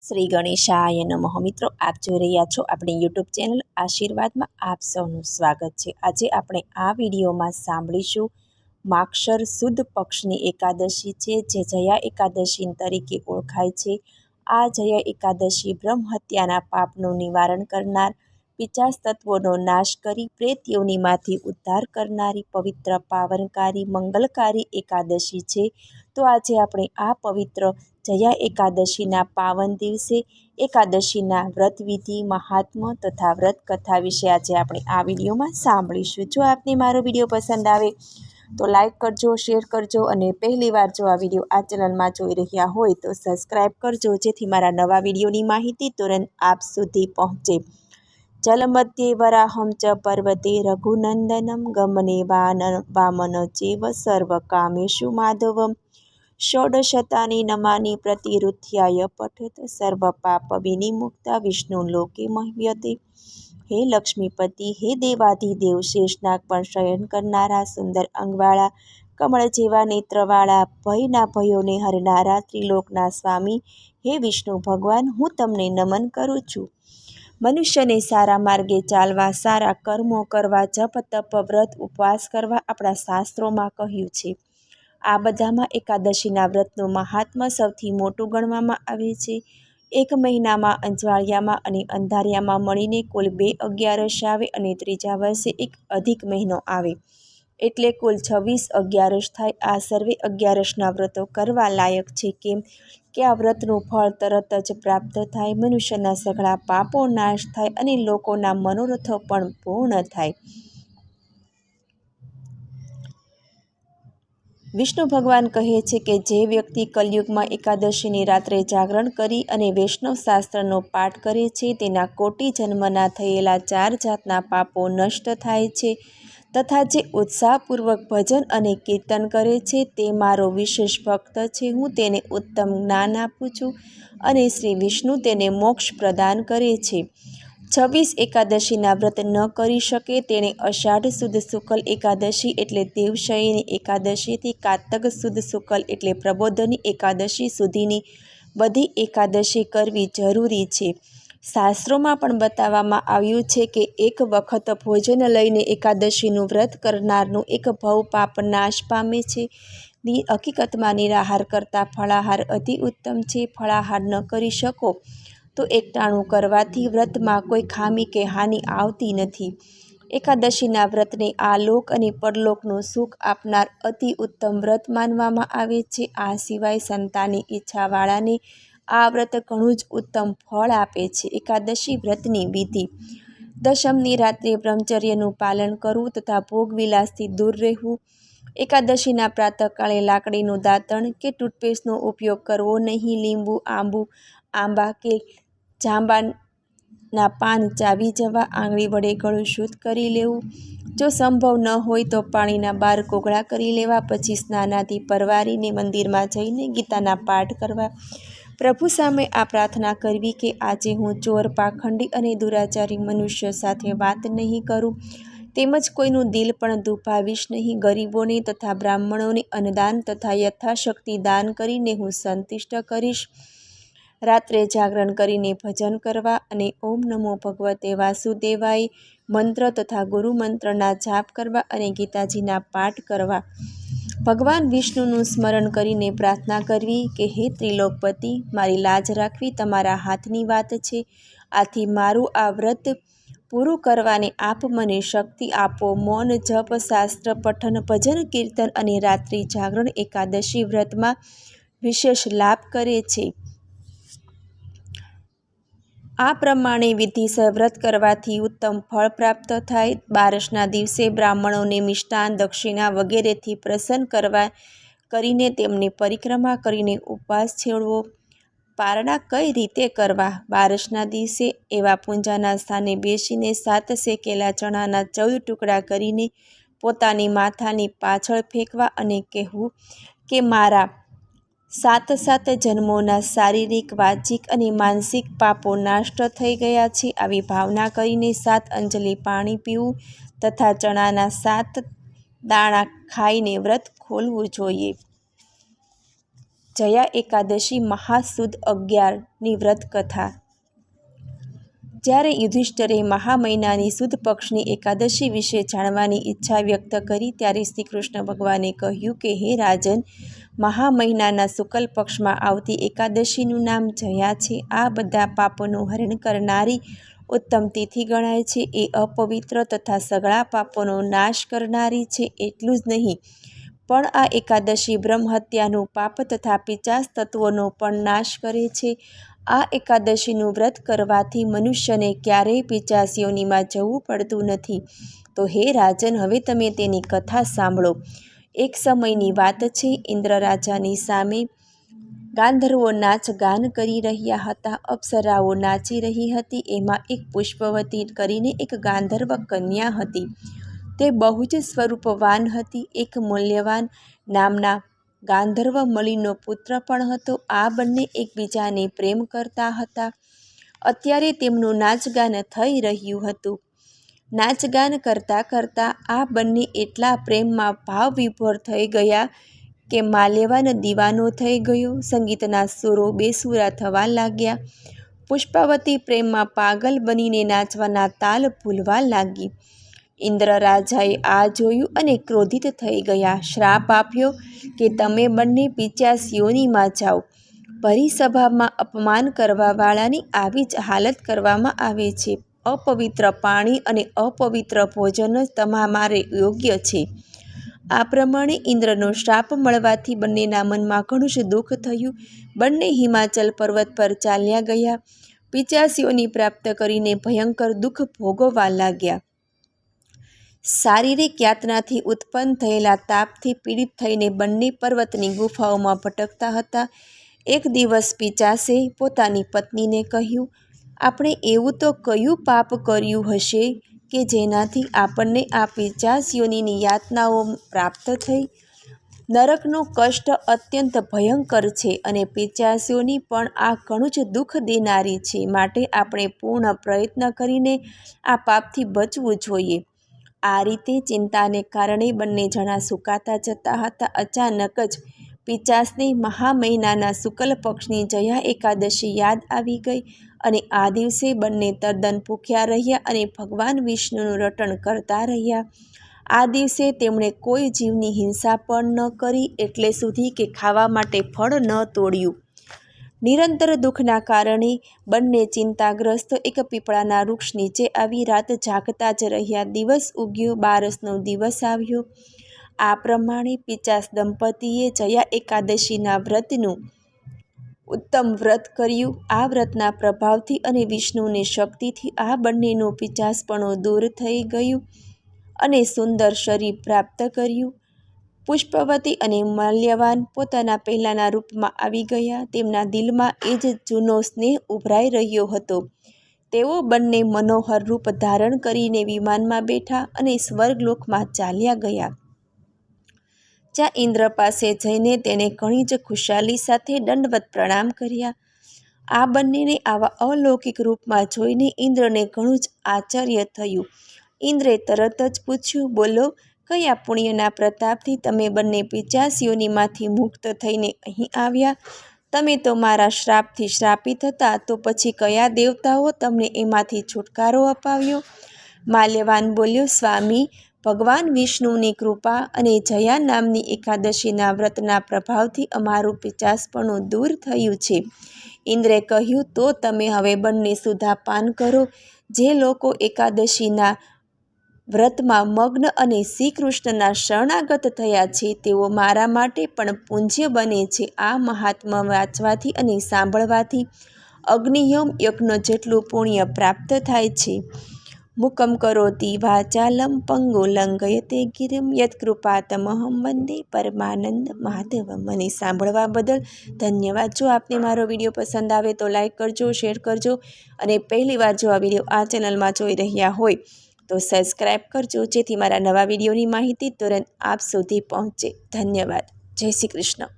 શ્રી ગણેશાય નમઃ। મિત્રો, આપ જોઈ રહ્યા છો આપણી યુટ્યુબ ચેનલ આશીર્વાદમાં આપ સૌનું સ્વાગત છે। આજે આપણે આ વિડીયોમાં સાંભળીશું માગશર સુદ પક્ષની એકાદશી છે, જે જયા એકાદશી તરીકે ઓળખાય છે। આ જયા એકાદશી બ્રહ્મ હત્યાના પાપનું નિવારણ કરનાર, પિચાસ તત્વોનો નાશ કરી પ્રેત યોનિમાંથી ઉદ્ધાર કરનારી પવિત્ર, પાવનકારી, મંગલકારી એકાદશી છે। તો આજે આપણે આ પવિત્ર જયા એકાદશીના પાવન દિવસે એકાદશીના વ્રતવિધિ, મહાત્મ્ય તથા વ્રત કથા વિશે આજે આપણે આ વિડીયોમાં સાંભળીશું। જો આપને મારો વિડીયો પસંદ આવે તો લાઈક કરજો, શેર કરજો અને પહેલીવાર જો આ વિડીયો આ ચેનલમાં જોઈ રહ્યા હોય તો સબસ્ક્રાઈબ કરજો, જેથી મારા નવા વિડીયોની માહિતી તુરંત આપ સુધી પહોંચે। જલમધ્યે વરાહં ચ પર્વતે રઘુનંદનમ ગમને વામન ચેવ સર્વકામેષુ માધવમ ષોડશતાની નમાની પ્રતિરુધ્યાય પઠેત સર્વપાપ વિનિમુક્તા વિષ્ણુ લોકે મહ્યતે। હે લક્ષ્મીપતિ, હે દેવાધિદેવ, શેષનાગ પર શયન કરનારા, સુંદર અંગવાળા, કમળ જેવા નેત્રવાળા, ભયના ભયોને હરનારા, ત્રિલોકના સ્વામી હે વિષ્ણુ ભગવાન, હું તમને નમન કરું છું। મનુષ્યને સારા માર્ગે ચાલવા, સારા કર્મો કરવા, જપ તપ વ્રત ઉપવાસ કરવા આપણા શાસ્ત્રોમાં કહ્યું છે। આ બધામાં એકાદશીના વ્રતનું મહાત્મ્ય સૌથી મોટું ગણવામાં આવે છે। એક મહિનામાં અંજવાળિયામાં અને અંધારિયામાં મળીને કુલ 2 11 આવે અને ત્રીજા વર્ષે એક અધિક મહિનો આવે, એટલે કુલ 26 11 થાય। આ સર્વે 11ના વ્રતો કરવા લાયક છે, કેમ કે આ વ્રતનું ફળ તરત જ પ્રાપ્ત થાય, મનુષ્યના સઘળા પાપો નાશ થાય અને લોકોના મનોરથો પણ પૂર્ણ થાય। વિષ્ણુ ભગવાન કહે છે કે જે વ્યક્તિ કલયુગમાં એકાદશીની રાત્રે જાગરણ કરી અને વૈષ્ણવ શાસ્ત્રનો પાઠ કરે છે, તેના કોટી જન્મના થયેલા 4 જાતના પાપો નષ્ટ થાય છે, તથા જે ઉત્સાહપૂર્વક ભજન અને કીર્તન કરે છે તે મારો વિશેષ ભક્ત છે। હું તેને ઉત્તમ જ્ઞાન આપું છું અને શ્રી વિષ્ણુ તેને મોક્ષ પ્રદાન કરે છે। 26 એકાદશીના વ્રત ન કરી શકે તેણે અષાઢ સુદ શુક્લ એકાદશી એટલે દેવશયની એકાદશીથી કારતક સુદ શુક્લ એટલે પ્રબોધની એકાદશી સુધીની બધી એકાદશી કરવી જરૂરી છે। શાસ્ત્રોમાં પણ બતાવવામાં આવ્યું છે કે એક વખત ભોજન લઈને એકાદશીનું વ્રત કરનારનું એક ભવ પાપ નાશ પામે છે। હકીકતમાં નિરાહાર કરતાં ફળાહાર અતિ ઉત્તમ છે। ફળાહાર ન કરી શકો તો એકટાણું કરવાથી વ્રતમાં કોઈ ખામી કે હાનિ આવતી નથી। એકાદશીના વ્રતને આ લોક અને પરલોકનું સુખ આપનાર અતિ ઉત્તમ વ્રત માનવામાં આવે છે। આ સિવાય સંતાનની ઈચ્છાવાળાને આ વ્રત ઘણું જ ઉત્તમ ફળ આપે છે। એકાદશી વ્રતની વિધિ: દશમની રાત્રે બ્રહ્મચર્યનું પાલન કરવું તથા ભોગવિલાસથી દૂર રહેવું। એકાદશીના પ્રાતઃકાળે લાકડીનું દાંતણ કે ટૂથપેસ્ટનો ઉપયોગ કરવો નહીં। લીંબુ, આંબા કે જાંબાના પાન ચાવી જવા, આંગળી વડે ગળું શુદ્ધ કરી લેવું। જો સંભવ ન હોય તો પાણીના 12 કોગળા કરી લેવા, પછી સ્નાનાદિ પરવારીને મંદિરમાં જઈને ગીતાના પાઠ કરવા। પ્રભુ સામે આ પ્રાર્થના કરવી કે આજે હું ચોર, પાખંડી અને દુરાચારી મનુષ્ય સાથે વાત નહીં કરું, તેમજ કોઈનું દિલ પણ દુભાવીશ નહીં। ગરીબોને તથા બ્રાહ્મણોને અન્નદાન તથા યથાશક્તિ દાન કરીને હું સંતુષ્ટ કરીશ। રાત્રે જાગરણ કરીને ભજન કરવા અને ઓમ નમો ભગવતે વાસુદેવાય મંત્ર તથા ગુરુ મંત્રના જાપ કરવા અને ગીતાજીના પાઠ કરવા। ભગવાન વિષ્ણુનું સ્મરણ કરીને પ્રાર્થના કરવી કે હે ત્રિલોકપતિ, મારી લાજ રાખવી તમારા હાથની વાત છે। આથી મારું આ વ્રત પૂરું કરવાને આપ મને શક્તિ આપો। મૌન, જપ, શાસ્ત્ર પઠન, ભજન, કીર્તન અને રાત્રિ જાગરણ એકાદશી વ્રતમાં વિશેષ લાભ કરે છે। આ પ્રમાણે વિધિસર વ્રત કરવાથી ઉત્તમ ફળ પ્રાપ્ત થાય। બારસના દિવસે બ્રાહ્મણોને મિષ્ટાન, દક્ષિણા વગેરેથી પ્રસન્ન કરીને તેમની પરિક્રમા કરીને ઉપવાસ છોડવો। પારણા કઈ રીતે કરવા? બારસના દિવસે એવા પૂંજાના સ્થાને બેસીને 7 શેકેલા ચણાના 14 ટુકડા કરીને પોતાની માથાની પાછળ ફેંકવા અને કહેવું કે મારા 7 જન્મોના શારીરિક, વાચિક અને માનસિક પાપો નાશ થઈ ગયા છે। આવી ભાવના કરીને 7 અંજલિ પાણી પીવું તથા ચણાના 7 દાણા ખાઈને વ્રત ખોલવું જોઈએ। જયા એકાદશી મહાસુદ 11ની વ્રત કથા। જ્યારે યુધિષ્ઠિરે મહા મહિનાની સુદ પક્ષની એકાદશી વિશે જાણવાની ઈચ્છા વ્યક્ત કરી ત્યારે શ્રી કૃષ્ણ ભગવાને કહ્યું કે હે રાજન, મહા મહિનાના શુક્લ પક્ષમાં આવતી એકાદશીનું નામ જયા છે। આ બધા પાપોનું હરણ કરનારી ઉત્તમ તિથિ ગણાય છે। એ અપવિત્ર તથા સઘળા પાપોનો નાશ કરનારી છે। એટલું જ નહીં પણ આ એકાદશી બ્રહ્મહત્યાનું પાપ તથા પિશાચ તત્વોનો પણ નાશ કરે છે। આ એકાદશીનું વ્રત કરવાથી મનુષ્યને ક્યારેય પિશાચ યોનિમાં જવું પડતું નથી। તો હે રાજન, હવે તમે તેની કથા સાંભળો। એક સમયની વાત છે, ઇન્દ્ર રાજાની સામે ગાંધર્વો નાચ ગાન કરી રહ્યા હતા। અપ્સરાઓ નાચી રહી હતી। એમાં એક પુષ્પવતી કરીને એક ગાંધર્વ કન્યા હતી। તે બહુ જ સ્વરૂપવાન હતી। એક મૂલ્યવાન નામના ગાંધર્વ મલિનો પુત્ર પણ હતો। આ બંને એકબીજાને પ્રેમ કરતા હતા। અત્યારે તેમનું નાચગાન થઈ રહ્યું હતું। નાચગાન કરતાં કરતાં આ બંને એટલા પ્રેમમાં ભાવ વિભોર થઈ ગયા કે માલ્યવાન દીવાનો થઈ ગયો। સંગીતના સુરો બેસુરા થવા લાગ્યા। પુષ્પાવતી પ્રેમમાં પાગલ બનીને નાચવાના તાલ ભૂલવા લાગી। ઇન્દ્ર રાજાએ આ જોયું અને ક્રોધિત થઈ ગયા। શ્રાપ આપ્યો કે તમે બંને પિશાચ યોનિમાં જાઓ। ભરી સભામાં અપમાન કરવાવાળાની આવી જ હાલત કરવામાં આવે છે। અપવિત્ર પાણી અને અપવિત્ર ભોજન જ તમારે યોગ્ય છે। આ પ્રમાણે ઇન્દ્રનો શ્રાપ મળવાથી બંનેના મનમાં ઘણું જ દુઃખ થયું। બંને હિમાચલ પર્વત પર ચાલ્યા ગયા। પિશાચ યોનિ પ્રાપ્ત કરીને ભયંકર દુઃખ ભોગવવા લાગ્યા। શારીરિક યાતનાથી ઉત્પન્ન થયેલા તાપથી પીડિત થઈને બંને પર્વતની ગુફાઓમાં ભટકતા હતા। એક દિવસ પિશાચે પોતાની પત્નીને કહ્યું, આપણે એવું તો કયું પાપ કર્યું હશે કે જેનાથી આપણને આ પિશાચ યોનિની યાતનાઓ પ્રાપ્ત થઈ? નરકનું કષ્ટ અત્યંત ભયંકર છે અને પિશાચ યોનિ પણ આ ઘણું જ દુઃખ દેનારી છે। માટે આપણે પૂર્ણ પ્રયત્ન કરીને આ પાપથી બચવું જોઈએ। આ રીતે ચિંતાને કારણે બંને જણા સુકાતા જતા હતા। અચાનક જ પિશાચને મહા મહિનાના શુક્લ પક્ષની જયા એકાદશી યાદ આવી ગઈ અને આ દિવસે બંને તદ્દન ભૂખ્યા રહ્યા અને ભગવાન વિષ્ણુનું રટણ કરતા રહ્યા। આ દિવસે તેમણે કોઈ જીવની હિંસા પણ ન કરી, એટલે સુધી કે ખાવા માટે ફળ ન તોડ્યું। નિરંતર દુઃખના કારણે બંને ચિંતાગ્રસ્ત એક પીપળાના વૃક્ષ નીચે આવી રાત જાગતા જ રહ્યા। દિવસ ઉગ્યો, બારસનો દિવસ આવ્યો। આ પ્રમાણે પિશાચ દંપતીએ જયા એકાદશીના વ્રતનું ઉત્તમ વ્રત કર્યું। આ વ્રતના પ્રભાવથી અને વિષ્ણુની શક્તિથી આ બંનેનું પિશાચપણું દૂર થઈ ગયું અને સુંદર શરીર પ્રાપ્ત કર્યું। પુષ્પવતી અને માલ્યવાન પોતાના પહેલાંના રૂપમાં આવી ગયા। તેમના દિલમાં એ જ જૂનો સ્નેહ ઉભરાઈ રહ્યો હતો। તેઓ બંને મનોહર રૂપ ધારણ કરીને વિમાનમાં બેઠા અને સ્વર્ગલોકમાં ચાલ્યા ગયા। જ્યાં ઇન્દ્ર પાસે જઈને તેને ઘણી જ ખુશાલી સાથે દંડવત પ્રણામ કર્યા। આ બંનેને આવા અલૌકિક રૂપમાં જોઈને ઇન્દ્રને ઘણું જ આશ્ચર્ય થયું। ઇન્દ્રે તરત જ પૂછ્યું, બોલો, કયા પુણ્યના પ્રતાપથી તમે બંને પિશાચ યોનિમાંથી મુક્ત થઈને અહીં આવ્યા? તમે તો મારા શ્રાપથી શ્રાપિત હતા, તો પછી કયા દેવતાઓ તમને એમાંથી છુટકારો અપાવ્યો? માલ્યવાન બોલ્યો, સ્વામી, ભગવાન વિષ્ણુની કૃપા અને જયા નામની એકાદશીના વ્રતના પ્રભાવથી અમારું પિશાચપણું દૂર થયું છે। ઇન્દ્રે કહ્યું, તો તમે હવે બંને સુધાપાન કરો। જે લોકો એકાદશીના વ્રતમાં મગ્ન અને શ્રી કૃષ્ણના શરણાગત થયા છે તેઓ મારા માટે પણ પૂજ્ય બને છે। આ મહાત્મા વાંચવાથી અને સાંભળવાથી અગ્નિહોમ યજ્ઞ જેટલું પુણ્ય પ્રાપ્ત થાય છે। મૂકં કરોતિ વાચાલં પંગું લંઘયતે ગિરિમ યત્કૃપાતમહં વંદે પરમાનંદ માધવમ। મને સાંભળવા બદલ ધન્યવાદ। જો આપને મારો વિડીયો પસંદ આવે તો લાઈક કરજો, શેર કરજો અને પહેલીવાર જો આ વિડીયો આ ચેનલમાં જોઈ રહ્યા હોય તો સબસ્ક્રાઈબ કરજો, જેથી મારા નવા વિડીયોની માહિતી તુરંત આપ સુધી પહોંચે। ધન્યવાદ। જય શ્રી કૃષ્ણ।